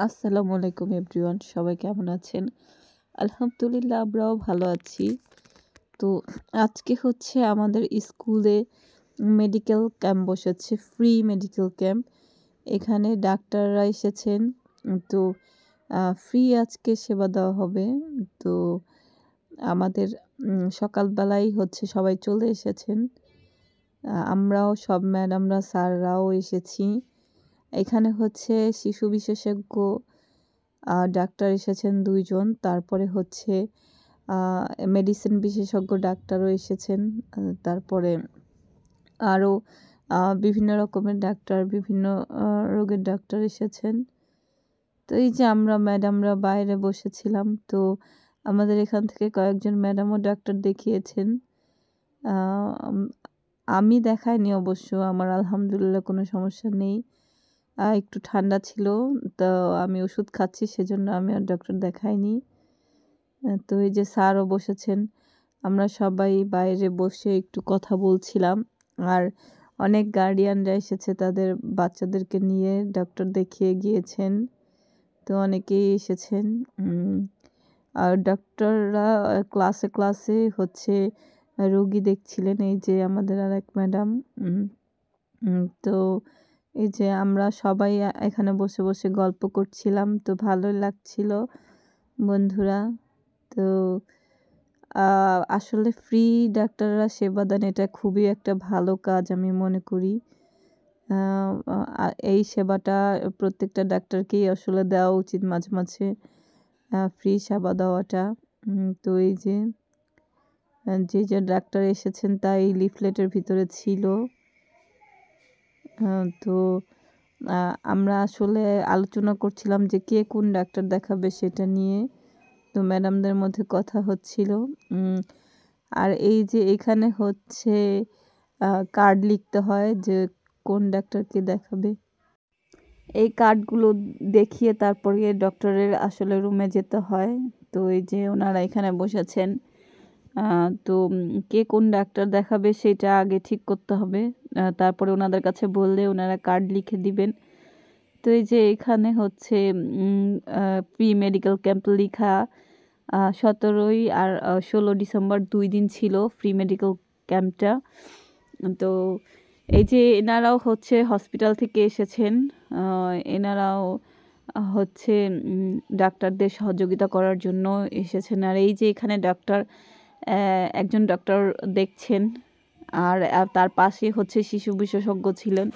আসসালামু আলাইকুম এভরিওয়ান, সবাই কেমন আছেন? আলহামদুলিল্লাহ আমরাও ভালো আছি। তো আজকে হচ্ছে আমাদের স্কুলে মেডিকেল ক্যাম্প বসেছে, ফ্রি মেডিকেল ক্যাম্প। এখানে ডাক্তাররা এসেছেন। তো ফ্রি আজকে সেবা দেওয়া হবে। তো আমাদের সকালবেলাই হচ্ছে সবাই চলে এসেছেন। আমরাও সব ম্যাডামরা স্যাররাও এসেছি। এখানে হচ্ছে শিশু বিশেষজ্ঞ ডাক্তার এসেছেন ২ জন। তারপরে হচ্ছে মেডিসিন বিশেষজ্ঞ ডাক্তারও এসেছেন। তারপরে আরও বিভিন্ন রকমের ডাক্তার, বিভিন্ন রোগের ডাক্তার এসেছেন। তো এই যে আমরা ম্যাডামরা বাইরে বসেছিলাম, তো আমাদের এখান থেকে কয়েকজন ম্যাডামও ডাক্তার দেখিয়েছেন। আমি দেখাইনি অবশ্য, আমার আলহামদুলিল্লাহ কোনো সমস্যা নেই। একটু ঠান্ডা ছিল, তো আমি ওষুধ খাচ্ছি, সেজন্য আমি আর ডক্টর দেখাইনি। তো এই যে স্যারও বসেছেন, আমরা সবাই বাইরে বসে একটু কথা বলছিলাম। আর অনেক গার্ডিয়ানরা এসেছে, তাদের বাচ্চাদেরকে নিয়ে ডক্টর দেখিয়ে গিয়েছেন। তো অনেকেই এসেছেন। আর ডক্টররা ক্লাসে ক্লাসে হচ্ছে রোগী দেখছিলেন। এই যে আমাদের আর এক ম্যাডাম। তো এই যে আমরা সবাই এখানে বসে বসে গল্প করছিলাম, তো ভালোই লাগছিল বন্ধুরা। তো আসলে ফ্রি ডাক্তাররা সেবা দেন, এটা খুবই একটা ভালো কাজ আমি মনে করি। এই সেবাটা প্রত্যেকটা ডাক্তারকেই আসলে দেওয়া উচিত মাঝে মাঝে, ফ্রি সেবা দেওয়াটা। তো এই যে যে ডাক্তার এসেছেন তাই লিফলেটের ভিতরে ছিল। তো আমরা আসলে আলোচনা করছিলাম যে কে কোন ডাক্তার দেখাবে সেটা নিয়ে। তো ম্যাডামদের মধ্যে কথা হচ্ছিল। আর এই যে এখানে হচ্ছে কার্ড লিখতে হয় যে কোন ডাক্তারকে দেখাবে। এই কার্ডগুলো দেখিয়ে তারপরে ডক্টরের আসলে রুমে যেতে হয়। তো এই যে ওনারা এখানে বসেছেন। তো কে কোন ডাক্তার দেখাবে সেটা আগে ঠিক করতে হবে। তারপরে ওনাদের কাছে বললে ওনারা কার্ড লিখে দিবেন। তো এই যে এখানে হচ্ছে প্রি মেডিকেল ক্যাম্প লিখা 17 আর 16 ডিসেম্বর 2 দিন ছিল ফ্রি মেডিকেল ক্যাম্পটা। তো এই যে এনারাও হচ্ছে হসপিটাল থেকে এসেছেন। এনারাও হচ্ছে ডাক্তারদের সহযোগিতা করার জন্য এসেছেন। আর এই যে এখানে একজন ডক্টর দেখছেন, আর তার পাশে হচ্ছে শিশু বিশেষজ্ঞ ছিলেন।